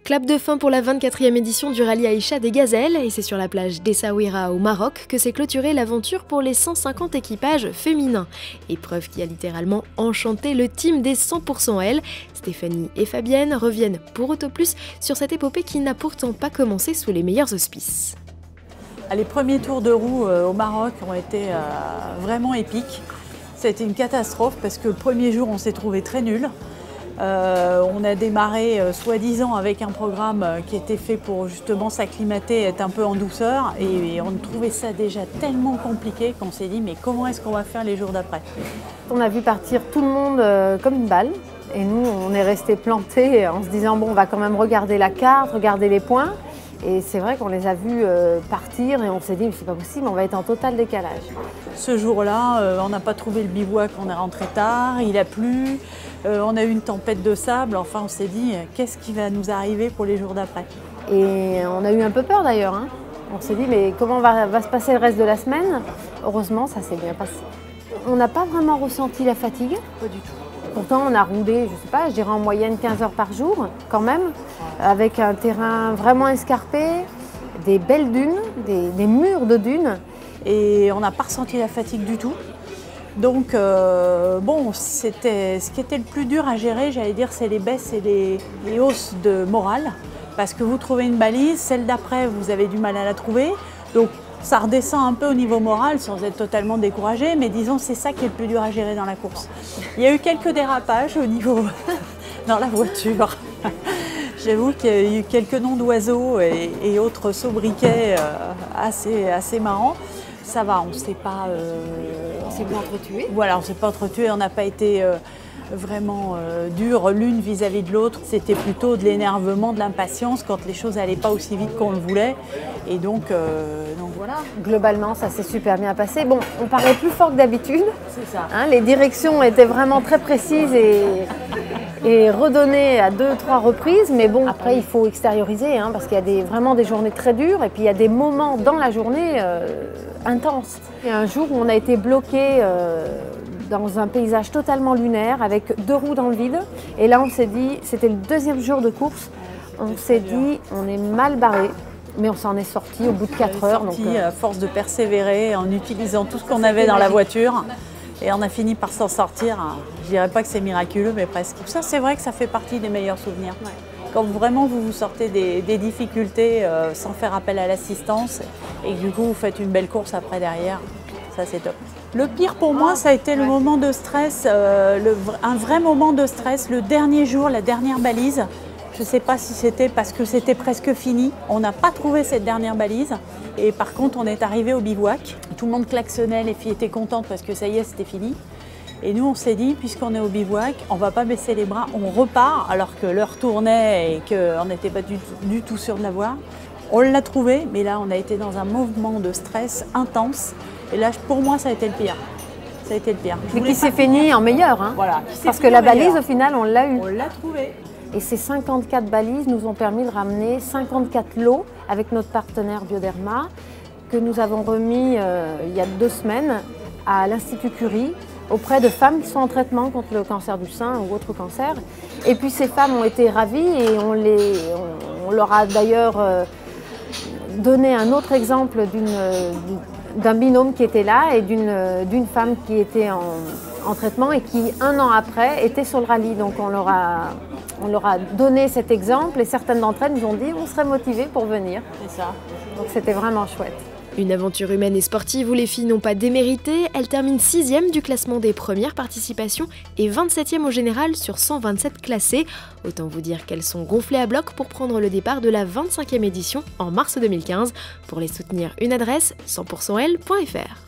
Clap de fin pour la 24e édition du rallye Aïcha des Gazelles, et c'est sur la plage d'Essaouira au Maroc que s'est clôturée l'aventure pour les 150 équipages féminins. Épreuve qui a littéralement enchanté le team des 100% L. Stéphanie et Fabienne reviennent pour Autoplus sur cette épopée qui n'a pourtant pas commencé sous les meilleurs auspices. Les premiers tours de roue au Maroc ont été vraiment épiques. Ça a été une catastrophe parce que le premier jour on s'est trouvé très nuls. On a démarré soi-disant avec un programme qui était fait pour justement s'acclimater, être un peu en douceur, et on trouvait ça déjà tellement compliqué qu'on s'est dit mais comment est-ce qu'on va faire les jours d'après? On a vu partir tout le monde comme une balle et nous on est restés plantés en se disant bon on va quand même regarder la carte, regarder les points, et c'est vrai qu'on les a vus partir et on s'est dit mais c'est pas possible, on va être en total décalage. Ce jour-là, on n'a pas trouvé le bivouac, on est rentré tard, il a plu. On a eu une tempête de sable, enfin on s'est dit qu'est-ce qui va nous arriver pour les jours d'après. Et on a eu un peu peur d'ailleurs, hein. On s'est dit mais comment va se passer le reste de la semaine? Heureusement ça s'est bien passé. On n'a pas vraiment ressenti la fatigue. Pas du tout. Pourtant on a roulé, je sais pas, je dirais en moyenne 15 heures par jour quand même, avec un terrain vraiment escarpé, des belles dunes, des murs de dunes. Et on n'a pas ressenti la fatigue du tout. Donc bon, ce qui était le plus dur à gérer, j'allais dire, c'est les baisses et les hausses de morale. Parce que vous trouvez une balise, celle d'après, vous avez du mal à la trouver. Donc ça redescend un peu au niveau moral sans être totalement découragé, mais disons c'est ça qui est le plus dur à gérer dans la course. Il y a eu quelques dérapages au niveau dans la voiture. J'avoue qu'il y a eu quelques noms d'oiseaux et autres sobriquets assez marrants. Ça va, on ne s'est pas... On s'est pas entretués. Voilà, on ne s'est pas entretués, on n'a pas été vraiment dur l'une vis-à-vis de l'autre. C'était plutôt de l'énervement, de l'impatience quand les choses n'allaient pas aussi vite qu'on le voulait. Et donc voilà. Globalement, ça s'est super bien passé. Bon, on paraît plus fort que d'habitude. C'est ça. Hein, les directions étaient vraiment très précises et redonnées à 2-3 reprises. Mais bon, après, il faut extérioriser, hein, parce qu'il y a vraiment des journées très dures. Et puis, il y a des moments dans la journée intenses. Il y a un jour où on a été bloqué dans un paysage totalement lunaire avec 2 roues dans le vide. Et là, on s'est dit, c'était le 2e jour de course, on s'est dit, on est mal barré. Mais on s'en est sorti au bout de 4 heures. Donc, à force de persévérer, en utilisant tout ce qu'on avait dans la voiture. Et on a fini par s'en sortir. Je dirais pas que c'est miraculeux, mais presque. Ça, c'est vrai que ça fait partie des meilleurs souvenirs. Ouais. Quand vraiment vous vous sortez des difficultés sans faire appel à l'assistance et que du coup vous faites une belle course après derrière, ça c'est top. Le pire pour moi, ça a été le moment de stress, un vrai moment de stress, le dernier jour, la dernière balise. Je ne sais pas si c'était parce que c'était presque fini. On n'a pas trouvé cette dernière balise. Et par contre, on est arrivé au bivouac. Tout le monde klaxonnait, les filles étaient contentes parce que ça y est, c'était fini. Et nous, on s'est dit, puisqu'on est au bivouac, on ne va pas baisser les bras, on repart, alors que l'heure tournait et qu'on n'était pas du tout sûr de l'avoir. On l'a trouvé, mais là, on a été dans un mouvement de stress intense. Et là, pour moi, ça a été le pire. Ça a été le pire. Mais qui s'est fini en meilleur, hein. Voilà. Parce que la balise, au final, on l'a eu. On l'a trouvé. Et ces 54 balises nous ont permis de ramener 54 lots avec notre partenaire Bioderma, que nous avons remis il y a 2 semaines à l'Institut Curie, auprès de femmes qui sont en traitement contre le cancer du sein ou autre cancer. Et puis ces femmes ont été ravies et on leur a d'ailleurs donné un autre exemple d'un binôme qui était là et d'une femme qui était en traitement et qui, 1 an après, était sur le rallye. Donc on leur a donné cet exemple et certaines d'entre elles nous ont dit on serait motivées pour venir. C'est ça. Donc c'était vraiment chouette. Une aventure humaine et sportive où les filles n'ont pas démérité, elle termine 6e du classement des premières participations et 27e au général sur 127 classés. Autant vous dire qu'elles sont gonflées à bloc pour prendre le départ de la 25e édition en mars 2015. Pour les soutenir, une adresse 100%l.fr.